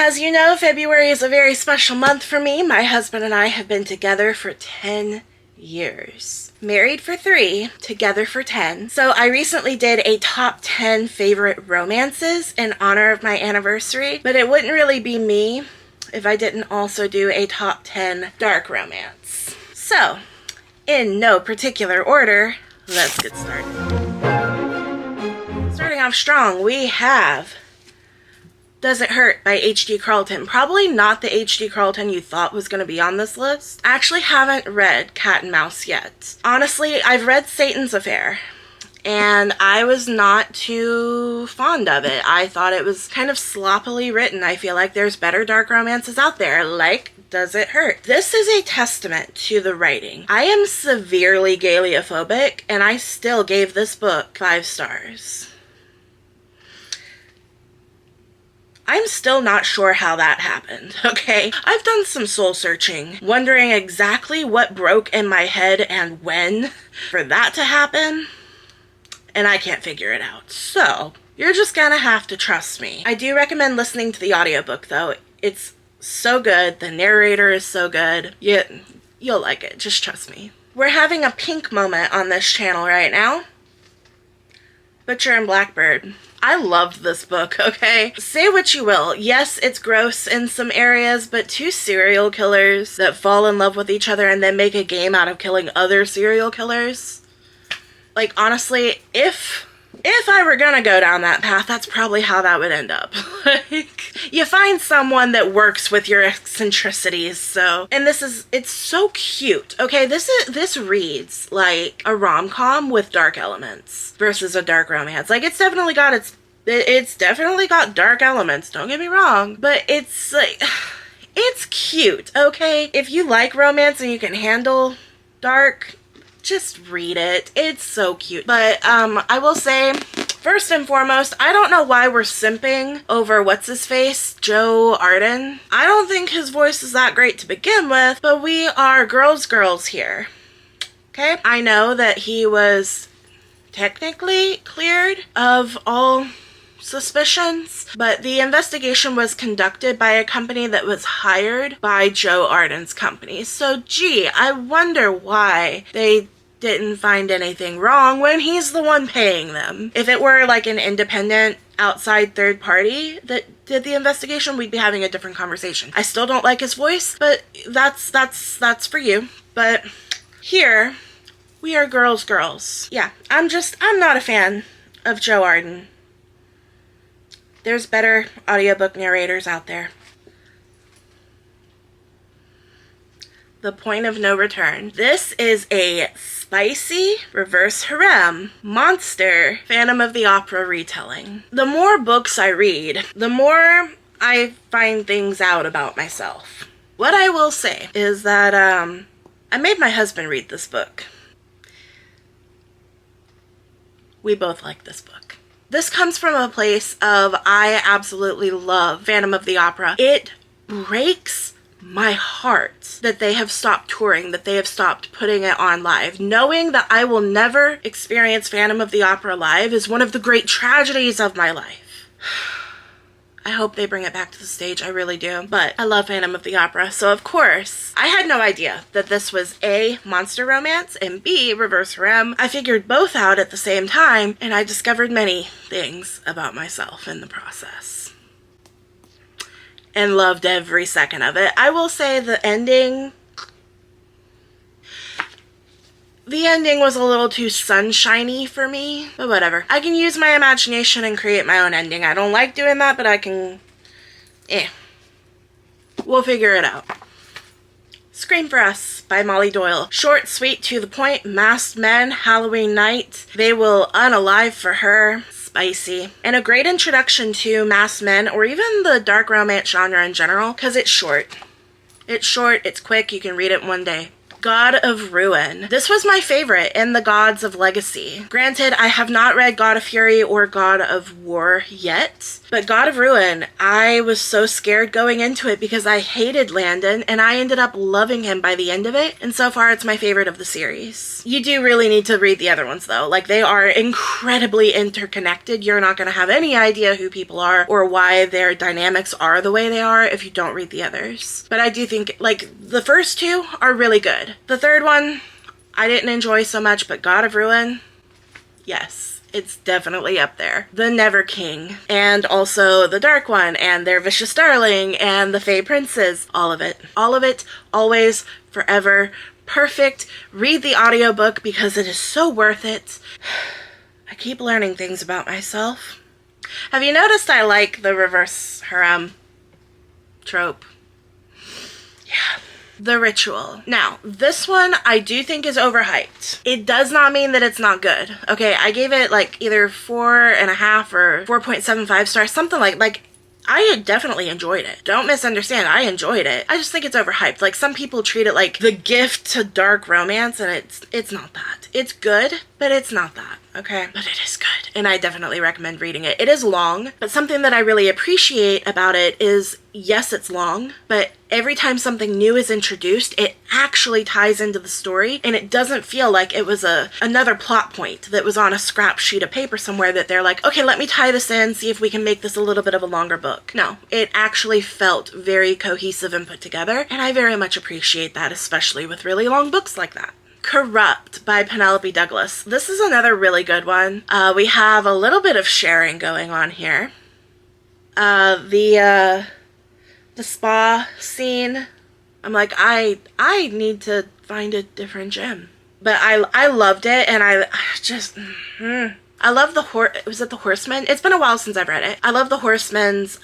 As you know, February is a very special month for me. My husband and I have been together for 10 years. Married for 3, together for 10. So I recently did a top 10 favorite romances in honor of my anniversary, but it wouldn't really be me if I didn't also do a top 10 dark romance. So, in no particular order, let's get started. Starting off strong, we have Does It Hurt by H.D. Carlton. Probably not the H.D. Carlton you thought was going to be on this list. I actually haven't read Cat and Mouse yet. Honestly, I've read Satan's Affair, and I was not too fond of it. I thought it was kind of sloppily written. I feel like there's better dark romances out there, like Does It Hurt? This is a testament to the writing. I am severely galeophobic, and I still gave this book 5 stars. I'm still not sure how that happened, okay? I've done some soul searching, wondering exactly what broke in my head and when for that to happen, and I can't figure it out. So, you're just gonna have to trust me. I do recommend listening to the audiobook though. It's so good, the narrator is so good. You'll like it, just trust me. We're having a pink moment on this channel right now. Butcher and Blackbird. I loved this book, okay? Say what you will. Yes, it's gross in some areas, but 2 serial killers that fall in love with each other and then make a game out of killing other serial killers. Like, honestly, if I were gonna go down that path, that's probably how that would end up. Like, you find someone that works with your eccentricities, so. And it's so cute, okay? This reads like a rom-com with dark elements versus a dark romance. Like, it's definitely got dark elements, don't get me wrong, but it's like, it's cute, okay? If you like romance and you can handle dark, just read it. It's so cute. But I will say, first and foremost, I don't know why we're simping over what's-his-face, Joe Arden. I don't think his voice is that great to begin with, but we are girls here. Okay? I know that he was technically cleared of all suspicions, but the investigation was conducted by a company that was hired by Joe Arden's company. So, gee, I wonder why they didn't find anything wrong when he's the one paying them. If it were like an independent outside third party that did the investigation, we'd be having a different conversation. I still don't like his voice, but that's for you. But here, we are girls. Yeah, I'm not a fan of Joe Arden. There's better audiobook narrators out there. The Point of No Return. This is a spicy reverse harem monster Phantom of the Opera retelling. The more books I read, the more I find things out about myself. What I will say is that I made my husband read this book. We both like this book. This comes from a place of I absolutely love Phantom of the Opera. It breaks my heart that they have stopped touring, that they have stopped putting it on live. Knowing that I will never experience Phantom of the Opera live is one of the great tragedies of my life. I hope they bring it back to the stage, I really do. But I love Phantom of the Opera, so of course, I had no idea that this was A, monster romance, and B, reverse harem. I figured both out at the same time, and I discovered many things about myself in the process. And loved every second of it. I will say the ending was a little too sunshiny for me, but whatever. I can use my imagination and create my own ending. I don't like doing that, but I can, we'll figure it out. Scream for Us by Molly Doyle. Short, sweet, to the point, masked men, Halloween night. They will unalive for her. Spicy. And a great introduction to masked men, or even the dark romance genre in general, because it's short. It's short, it's quick, you can read it in one day. God of Ruin. This was my favorite in the Gods of Legacy. Granted, I have not read God of Fury or God of War yet, but God of Ruin, I was so scared going into it because I hated Landon, and I ended up loving him by the end of it, and so far it's my favorite of the series. You do really need to read the other ones though. Like, they are incredibly interconnected. You're not going to have any idea who people are or why their dynamics are the way they are if you don't read the others. But I do think, like, the first two are really good. The third one, I didn't enjoy so much, but God of Ruin, yes, it's definitely up there. The Never King, and also the Dark One, and their Vicious Darling, and the Fey Princes, all of it. All of it, always, forever, perfect. Read the audiobook because it is so worth it. I keep learning things about myself. Have you noticed I like the reverse harem trope? Yeah. The Ritual. Now, this one I do think is overhyped. It does not mean that it's not good. Okay, I gave it like either 4.5 or 4.75 stars, something like I definitely enjoyed it. Don't misunderstand, I enjoyed it. I just think it's overhyped. Like, some people treat it like the gift to dark romance, and it's not that. It's good, but it's not that, okay? But it is good, and I definitely recommend reading it. It is long, but something that I really appreciate about it is, yes, it's long, but every time something new is introduced, it actually ties into the story, and it doesn't feel like it was another plot point that was on a scrap sheet of paper somewhere that they're like, okay, let me tie this in, see if we can make this a little bit of a longer book. No, it actually felt very cohesive and put together, and I very much appreciate that, especially with really long books like that. Corrupt by Penelope Douglas. This is another really good one. We have a little bit of sharing going on here. The spa scene, I'm like, I need to find a different gym. But I loved it, and I love was it the Horsemen? It's been a while since I've read it. I love the Horsemen's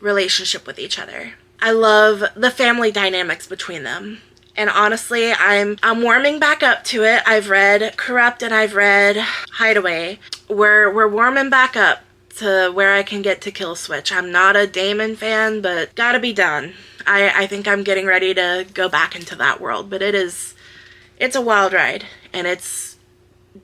relationship with each other. I love the family dynamics between them. And honestly, I'm warming back up to it. I've read Corrupt and I've read Hideaway. We're warming back up to where I can get to Kill Switch. I'm not a Damon fan, but gotta be done. I think I'm getting ready to go back into that world, but it's a wild ride, and it's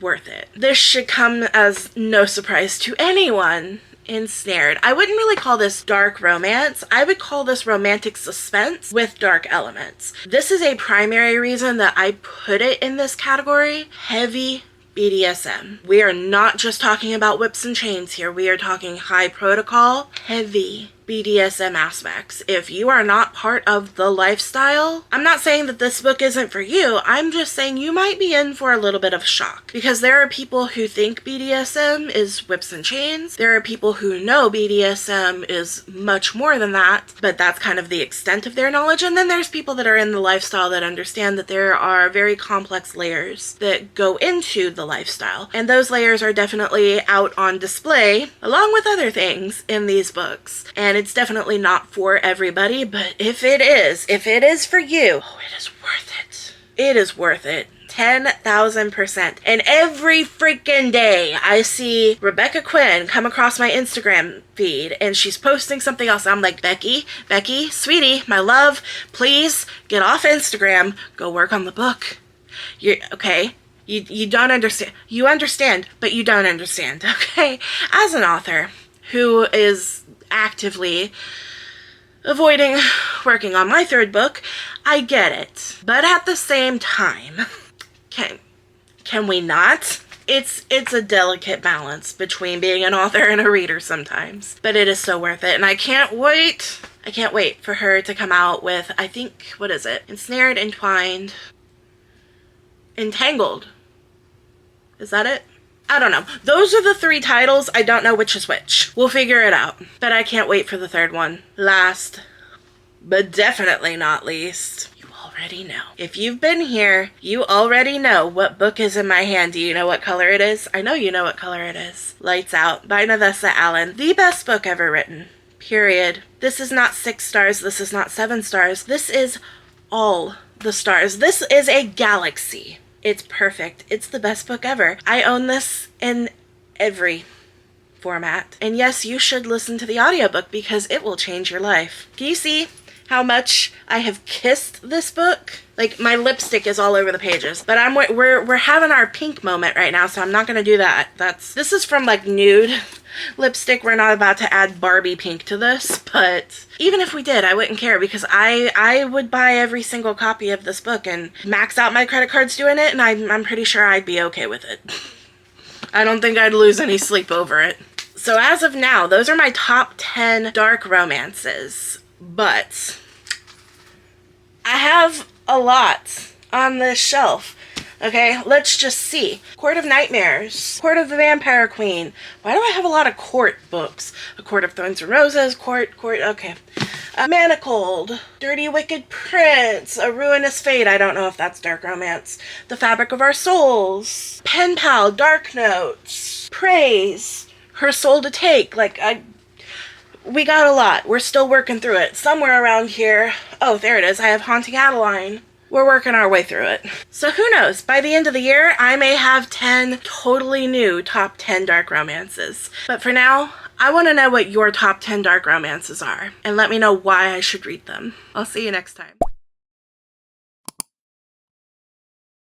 worth it. This should come as no surprise to anyone. Ensnared. I wouldn't really call this dark romance. I would call this romantic suspense with dark elements. This is a primary reason that I put it in this category. Heavy BDSM. We are not just talking about whips and chains here. We are talking high protocol, heavy BDSM aspects. If you are not part of the lifestyle, I'm not saying that this book isn't for you. I'm just saying you might be in for a little bit of shock, because there are people who think BDSM is whips and chains. There are people who know BDSM is much more than that, but that's kind of the extent of their knowledge. And then there's people that are in the lifestyle that understand that there are very complex layers that go into the lifestyle. And those layers are definitely out on display along with other things in these books. And it's definitely not for everybody, but if it is for you, oh, it is worth it. It is worth it. 10,000%. And every freaking day I see Rebecca Quinn come across my Instagram feed and she's posting something else. I'm like, Becky, sweetie, my love, please get off Instagram. Go work on the book. You're okay. You don't understand. You understand, but you don't understand, okay? As an author who is actively avoiding working on my third book, I get it. But at the same time, can we not? It's a delicate balance between being an author and a reader sometimes. But it is so worth it, and I can't wait. I can't wait for her to come out with, I think, what is it? Ensnared, Entwined, Entangled. Is that it? I don't know. Those are the 3 titles. I don't know which is which. We'll figure it out. But I can't wait for the 3rd one. Last, but definitely not least, you already know. If you've been here, you already know what book is in my hand. Do you know what color it is? I know you know what color it is. Lights Out by Navessa Allen. The best book ever written. Period. This is not 6 stars. This is not 7 stars. This is all the stars. This is a galaxy. It's perfect. It's the best book ever. I own this in every format. And yes, you should listen to the audiobook because it will change your life. Can you see? how much I have kissed this book. Like, my lipstick is all over the pages. But we're having our pink moment right now, so I'm not gonna do that. This is from like Nude lipstick. We're not about to add Barbie pink to this, but even if we did, I wouldn't care, because I would buy every single copy of this book and max out my credit cards doing it, and I'm pretty sure I'd be okay with it. I don't think I'd lose any sleep over it. So as of now, those are my top 10 dark romances, but I have a lot on this shelf. Okay, let's just see. Court of Nightmares, Court of the Vampire Queen. Why do I have a lot of court books? A Court of Thorns and Roses, court, okay. Manacled, Dirty Wicked Prince, A Ruinous Fate. I don't know if that's dark romance. The Fabric of Our Souls, Pen Pal, Dark Notes, Praise, Her Soul to Take. Like, we got a lot. We're still working through it. Somewhere around here. Oh, there it is. I have Haunting Adeline. We're working our way through it. So who knows? By the end of the year, I may have 10 totally new top 10 dark romances. But for now, I want to know what your top 10 dark romances are. And let me know why I should read them. I'll see you next time.